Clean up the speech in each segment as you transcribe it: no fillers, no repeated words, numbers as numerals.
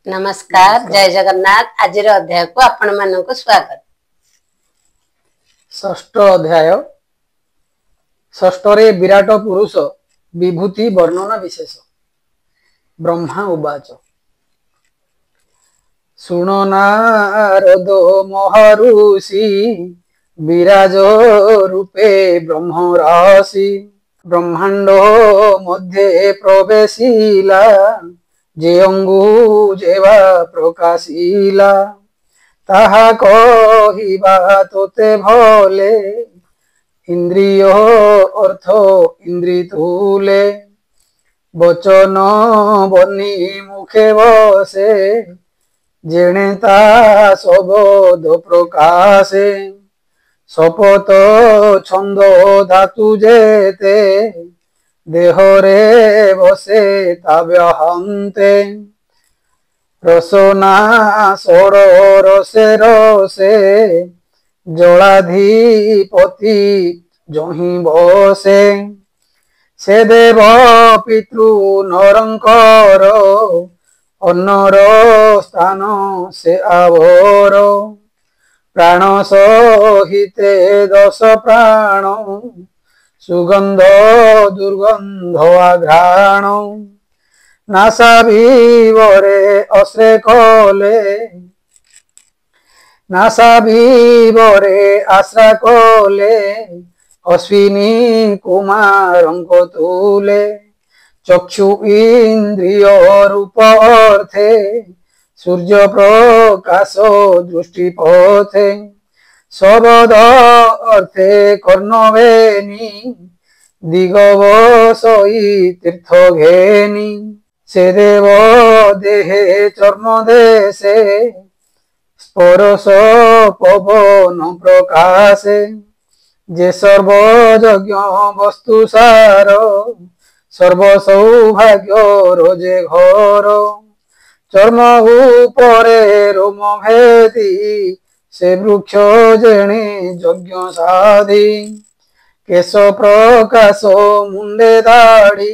नमस्कार जय जगन्नाथ। आज अध्याय को आपण मानक स्वागत। षष्ठ अध्याय षष्ठरे विराट पुरुष विभूति वर्णन विशेष। ब्रह्मा उवाच शुणो नारदो महर्षि विराज रूपे ब्रह्म राशि ब्रह्मांड मध्ये प्रवेशिला जे अंगु जेवा प्रकाशिला ताहा कहिबा तोते भले इंद्रिय अर्थ इंद्री तुले बचन बनी मुखे बसे जेणे ता सबोध प्रकाशे शपथ छंद धातु जेते देहरे बसे ताव्यहंते रसना सोड़ रसे रसे जलाधिपति जही बसे से देव पितृ नरंकर अन्नर स्थान से आवर प्राण सहिते दश प्राण सुगंध दुर्गंध आघ्राण नासा भीवरे अश्रे कले नासा भीवरे आश्रा कले अश्विनी कुमारंक तुले चक्षु इंद्रिय रूप अर्थे सूर्य प्रकाश दृष्टि पथे शब्द अर्थे कर्णवेनी दिगवसई तीर्थ घेनी से देव देहे चर्म देशे स्पर्श पवन प्रकाशे जे सर्वयज्ञ वस्तु सार सर्व सौभाग्य रोजे घर चर्म उपरे रोम भेदी से वृक्ष जेणे यज्ञ साधी केश प्रकाश मुंडे दाढ़ी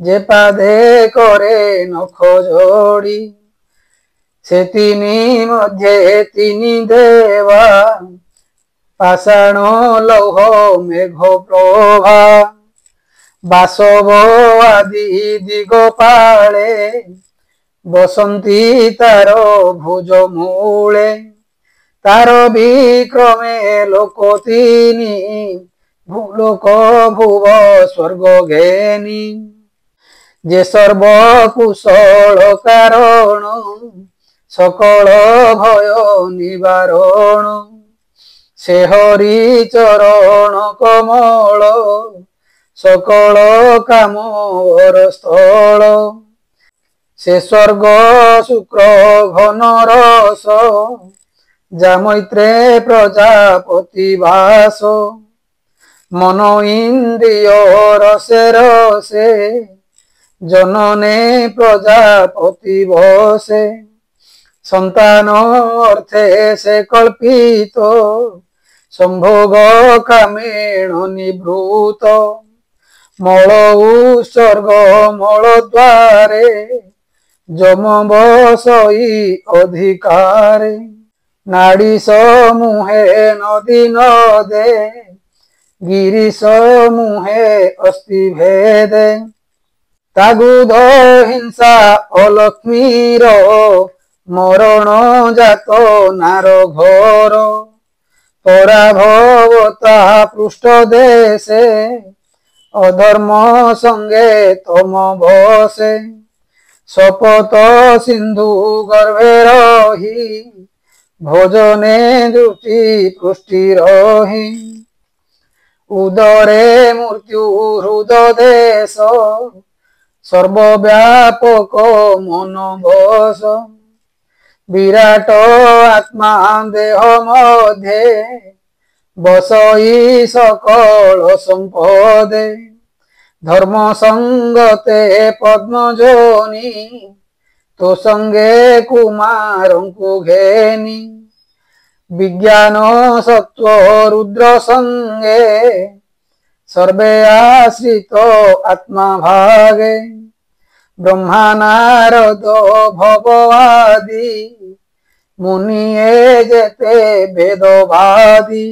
जे पादे करे नख जोड़ी से तीनी मध्ये तीनी देवा पाषाण लौह मेघ प्रभा बासव आदि दिगपाले बसंती तार भुज मूले तार विक्रमे लोक तीनी भूलोक भुव स्वर्ग घेनी जे सर्व कुशल कारण सकल भय निवारण से हरि चरण कमल सकल काम स्थल से स्वर्ग शुक्र घन रस जामैत्रे प्रजापति वास मन इंद्रिय रसे रसे जनने प्रजापति बसे संतान अर्थे से कल्पित संभोग कामेण निवृत मल उत्सर्ग मल द्वारे जम बसई अधिकारे नाड़ी समूहे नदी नदे गिरी समूहे अस्ति भेदे तागुध हिंसा अलक्ष्मीर मरण जात नार घर पराभवता पृष्ठ देशे अधर्म संगे तम बसे शपथ सिंधु गर्भे रही भोजने दृष्टि पुष्टि रही उदरे मृत्यु हृद देश सर्वव्यापक मन बस विराट आत्मा देह मध्ये बसई सकल संपदे धर्म संगते पद्मजोनी तो संगे कुमारंकु घेनी विज्ञान सत्व रुद्र संगे सर्वे आश्रित आत्मा भागे ব্রহ্মা নারদ ভব আদি মুনিয়ে যেতে বেদবাদী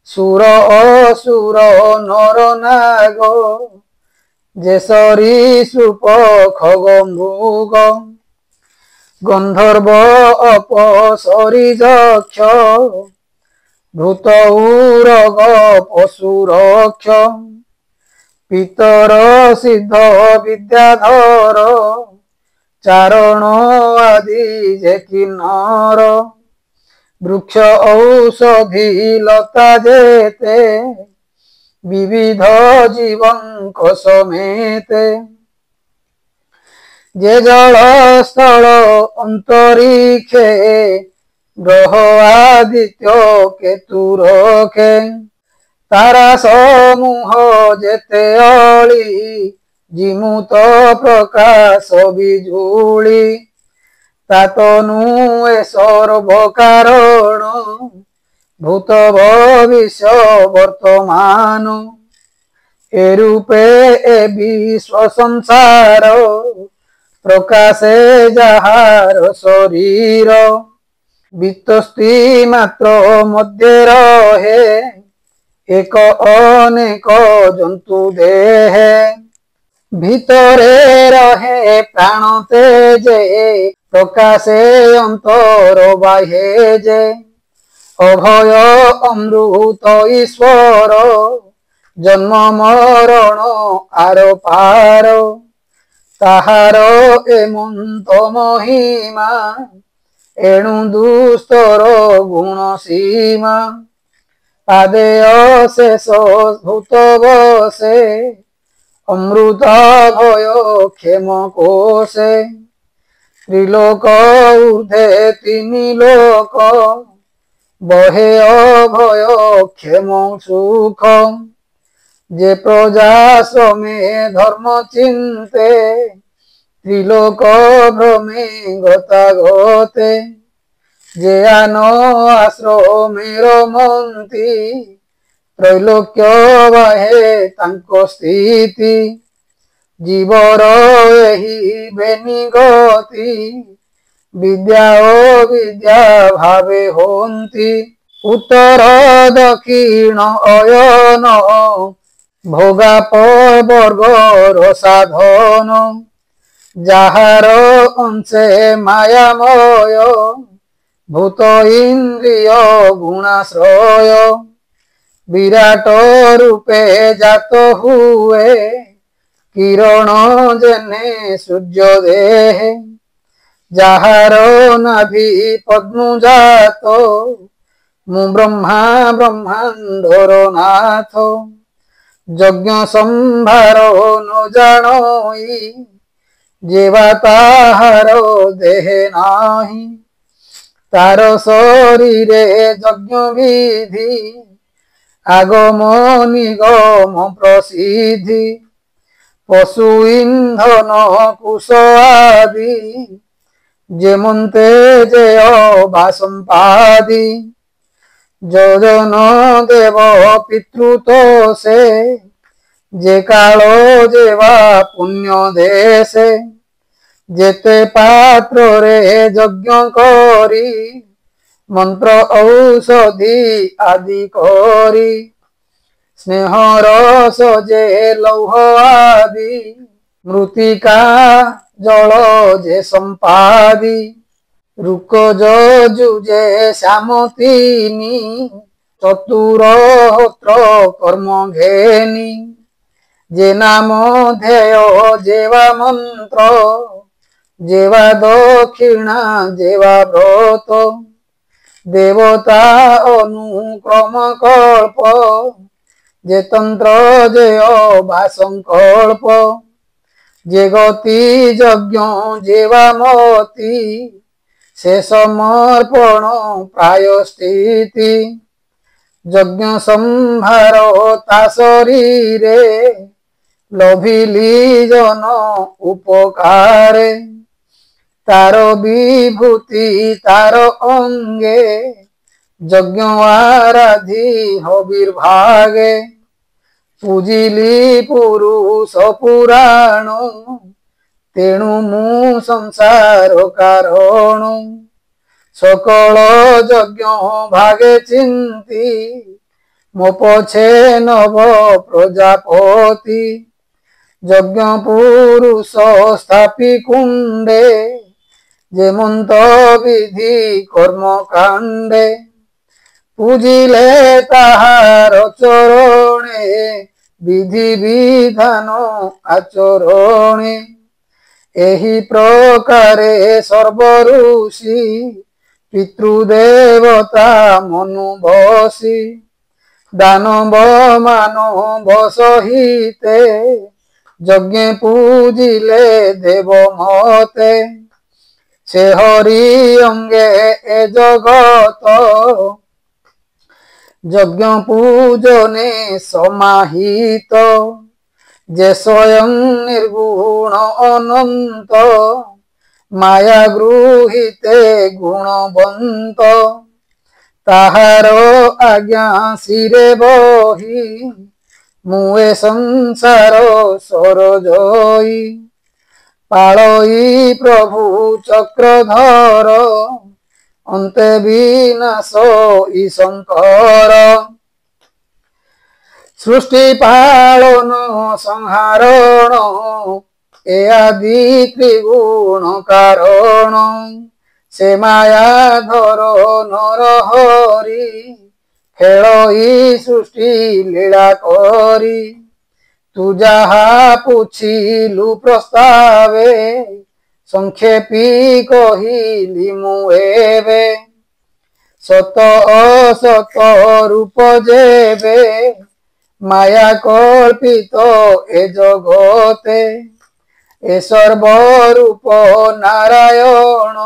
সুর অসুর নর নাগ যে সরীসৃপ খগ মৃগ গন্ধর্ব অপসরি যক্ষ ভূত উরগ পশুরক্ষ পিতর সিদ্ধ বিদ্যাধর চারণ আদি যে কিন্নর বৃক্ষ ঔষধি লতা যেতে বিবিধ জীবঙ্ক সমেতে যে জল স্থল অন্তরিক্ষে গ্রহ আদিত্য কেতু রখে তারা সমূহ যেতে অলি জিমুত প্রকাশ বিজুলি তাতনু এ সর্ব কারণ ভূত ভবিষ্য বর্তমান এরূপে এ বিশ্ব সংসার প্রকাশে যাহার শরীর বিত্তস্তি মাত্র মধ্যে রহে এক অনেক জন্তু দেহে ভিতরে রহে প্রাণ তেজে প্রকাশে অন্তর বাহে যে অভয় অমৃত ঈশ্বর জন্ম মরণ আর পার তাহার এমন্ত মহিমা এণু দুস্তর গুণ সীমা পাদে অশেষ ভূত বসে অমৃত ভয় ক্ষেম কোষে ত্রিলোক ঊর্ধ্বে তিনি লোক বহে অভয় ক্ষেম সুখ যে প্রজাশ্রমে ধর্ম চিন্তে ত্রিলোক ভ্রমে গতাগতে যে আন আশ্রমের মন্ত্রী ত্রৈলোক্য বাহে তাঙ্ক স্থিতি জীবর ଏହି বেনিগতি বিদ্যা ও বিদ্যা ভাবে হন্তি উত্তর দক্ষিণ অয়ন ভোগাপ বর্গর সাধন যাহার অংশে মায়াময় ভূত ইন্দ্রিয় গুণাশ্রয় বিরাট রূপে জাত হুয়ে কিরণ জেনে সূর্য দেহে যাহার নাভি পদ্ম জাত মু ব্রহ্মা ব্রহ্মাণ্ডর নাথ যজ্ঞ সম্ভার ন জানই যেবা তাহার দেহে নাহি তার শরীরে যজ্ঞ বিধি আগম নিগম প্রসিদ্ধি পশু ইন্ধন কুশ আদি যেমন্তে যেয় বা সম্পাদি যজন দেব পিতৃত সে যে কাল যেবা পুণ্য দেশে যেতে পাত্রে যজ্ঞ করি মন্ত্র ঔষধি আদি করি স্নেহ রস যে লৌহ আদি মৃত্তিকা জল যে সম্পাদি রুক যজু যে শ্যাম তিনি চতুরহোত্র কর্ম ঘেনি যে নাম ধ্যেয় যেবা মন্ত্র যেবা দক্ষিণা যেবা ব্রত দেবতা অনুক্রম কল্প যে তন্ত্র যেয় বা সংকল্প যে গতি যজ্ঞ যেবা মতি সে সমর্পণ প্রায় স্থিতি যজ্ঞ সম্ভার তা শরীরে লভিলি জন উপকারে তার বিভূতি তার অঙ্গে যজ্ঞ আরাধি হবির ভাগে পুজিলি পুরুষ পুরাণ ତେଣୁ ମୁଁ ସଂସାର କାରଣ सकल यज्ञ भागे चिंती मो पछे नव प्रजापति यज्ञ पुरुष स्थापी कुंडे जेमंत विधि कर्म कांडे पूजिले ताहार चरणे विधि विधान आचरणे एही प्रकारे सर्व ऋषि पितृदेवता मनु बसी दानव मानव सहिते यज्ञ पूजिले देव मते से हरि अंगे ए जगत यज्ञ पूजने समाहित जे स्वयं निर्गुण अनंत माया गृहीते गुणवंत ताहार आज्ञा सिरे बही मुए संसार सरजई पालई प्रभु चक्रधर अंते विनाश ई शंकर सृष्टि पालन संहारण ए आदि त्रिगुण कारण से माया धर नर हरि खेलई सृष्टि लीला करी तू जहा पूछिलु प्रस्तावे संक्षेपी कहिली मुएबे सत असत रूप जेबे माया कल्पित ए जगते ए सर्वरूप नारायण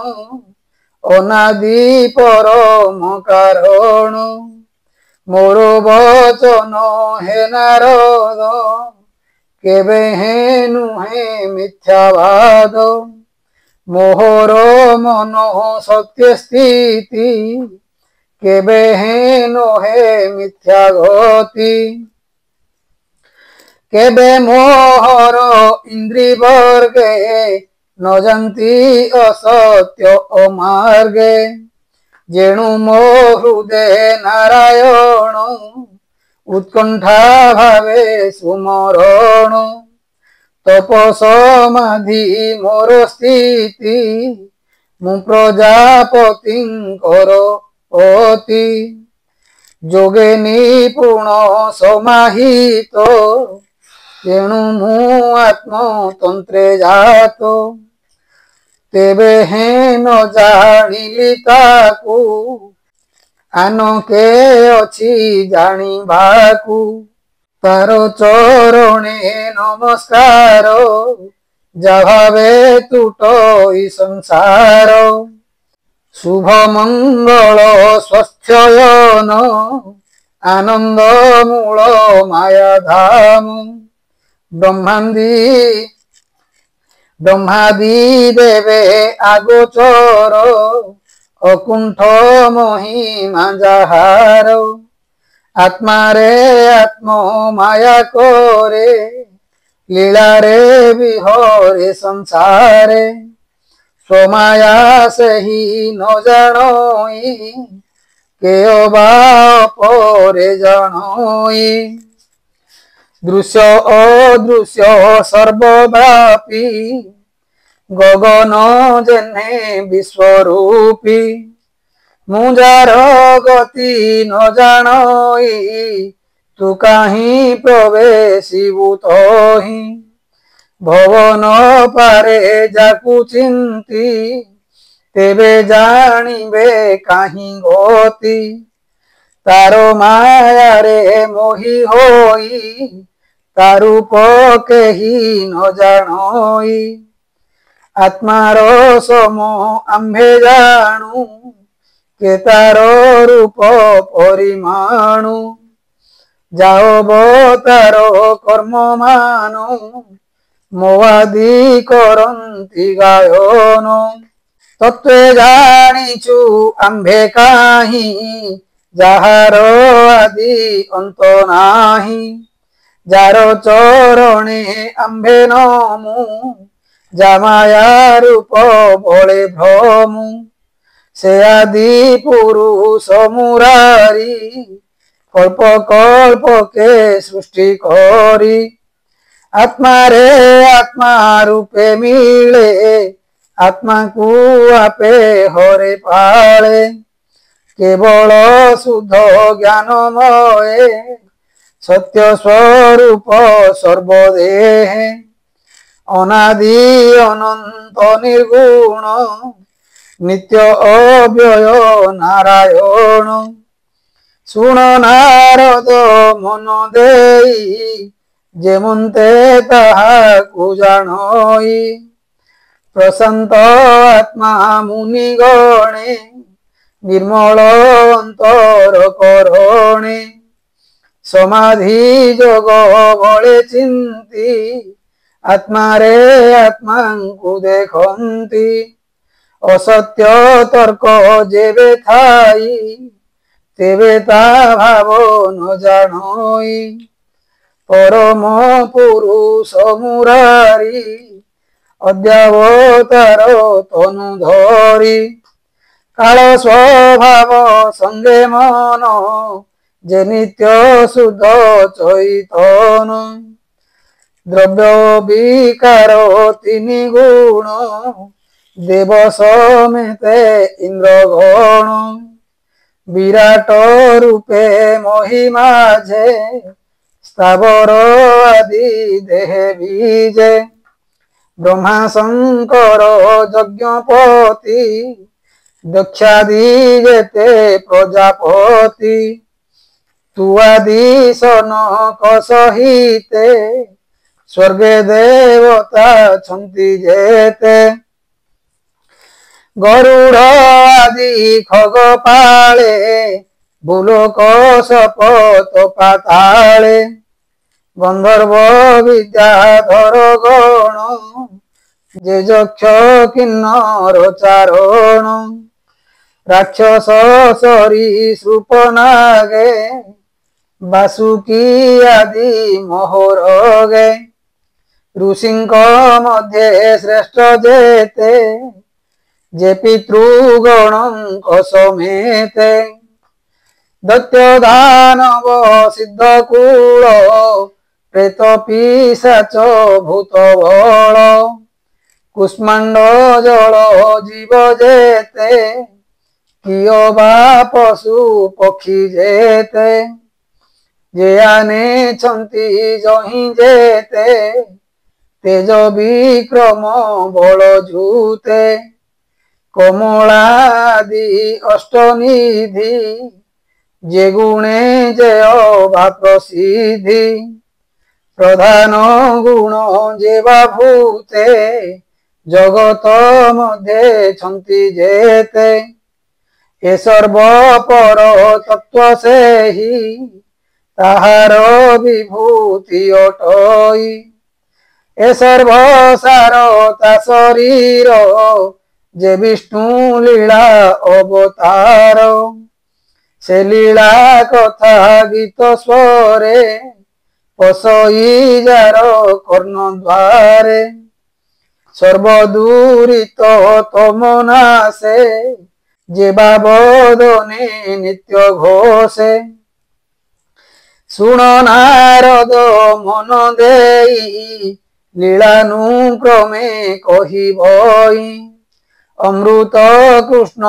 अनादि परम कारण मोर वचन हे नारद केबे हे नुहे मिथ्यावाद मोहर मन सत्य स्थिति केबे हे नहे मिथ्या गति केबे मोहर इंद्री वर्गे न जानती असत्य अमार्गे जेणु मो हृदय नारायण उत्कंठा भावे सुमरण तप समाधि मोर स्थिति मु प्रजापति अति जोगे निपुण समाहित तेणु मु आत्मतंत्रे जात तेबे हे न जानिली ताकू आन के अछि जानिबाकू तार चरणे नमस्कार जाभावे तुटई संसार शुभ मंगल स्वस्थयन आनंद मूल माया धाम ब्रह्मादि देवे आगोचर अकुंठ महिमा जाहार आत्मा रे आत्म माया करे लीला रे विहरे संसारे स्वमाया से ही न जानई के अबा परे जानई दृश्य अदृश्य सर्वव्यापी गगन जेने विश्वरूपी मुजार गति न जानई तू काहीं प्रवेशिबु तहि भवन पारे जाकु चिंती तेबे जानिबे काहीं गति तारो माया रे मोही होई तारूप केही न जानई आत्मार सम आम्भे जानू के तार रूप परिमाणु जाओ तार कर्म मानो मोआदि करंती गायन तत्वे जानिचु आम्भे काहि जाहार आदि अंत नाही जार चरणे आम्भे नमु জামায়া রূপ বলে ভ্রমু সে আদি পুরুষ মুরারি কল্প কল্পকে সৃষ্টি করি আত্মারে আত্মা রূপে মিলে আত্মাকু আপে হরে পালে কেবল শুদ্ধ জ্ঞানময়ে সত্য স্বরূপ সর্বদেহে অনাদি অনন্ত নির্গুণ নিত্য অব্যয় নারায়ণ শুণ নারদ মন দেই যেমন্তে তাহাকু জানই প্রশান্ত আত্মা মুনি গণে निर्मल अंतर करणे समाधि जोग बले चिंती आत्मा रे आत्मा को देखंती असत्य तर्क जेबे थाई तेबे ता भाव न जानई परम पुरुष मुरारी अद्यावतार तनु धरी काल स्वभाव संगे मन जे नित्य शुद्ध चैतन द्रव्य विकार तीन गुण देव समेते इंद्रगण विराट रूपे महिमा जे स्थावर आदि देह बीजे ब्रह्मा शंकर यज्ञपति दक्षादि जेते प्रजापति तुआदि सनक सहिते स्वर्गे देवता छंती जेते गरुड़ आदि खग पाले भूलोक सपत पाताले गंधर्व विद्याधर गण जे यक्ष किन्नर चारण राक्षस सरीसृप नागे बासुकी आदि मोहरगे ऋषिंक मध्ये श्रेष्ठ जेते जे पितृगणंक समेते दैत्य दानव सिद्धकूल प्रेत पिशाच भूत बल कुष्मांड जल जीव जेते किय बा पशु पक्षी जेते जे आने छंती जही जेते तेज विक्रम बल जूते कमलादि अष्टनिधि जे गुणे जय बा प्रसिद्धि प्रधान गुण जे बा भूते जगत मध्ये छंती जेते ए सर्व पर तत्व से ही ताहार विभूति अटई ए सर्व सार ता शरीर जे विष्णु लीला अवतार से लीला कथा गीत स्वरे पसई जार कर्ण द्वारे सर्वदूरित तमनासे जे बाबदने नित्य घोषे शुण नारद मन देई लीलानुक्रमे कहिबई अमृत कृष्ण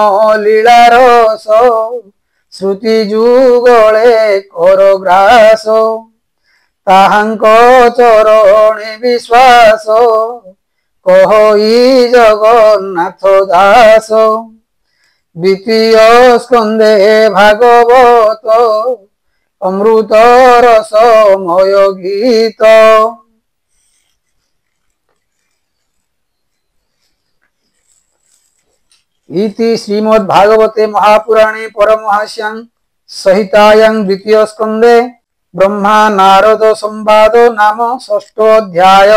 लीला रस श्रुति जुगले कर ग्रास ताहांक चरणे विश्वास कहई जगन्नाथ दास द्वितीय स्कंदे भागवत अमृत रसमय गीत इति श्रीमद्भागवते महापुराणे परमहास्यां संहितायां द्वितीय स्कंदे ब्रह्मा नारद संवाद नाम षष्ठोऽध्याय।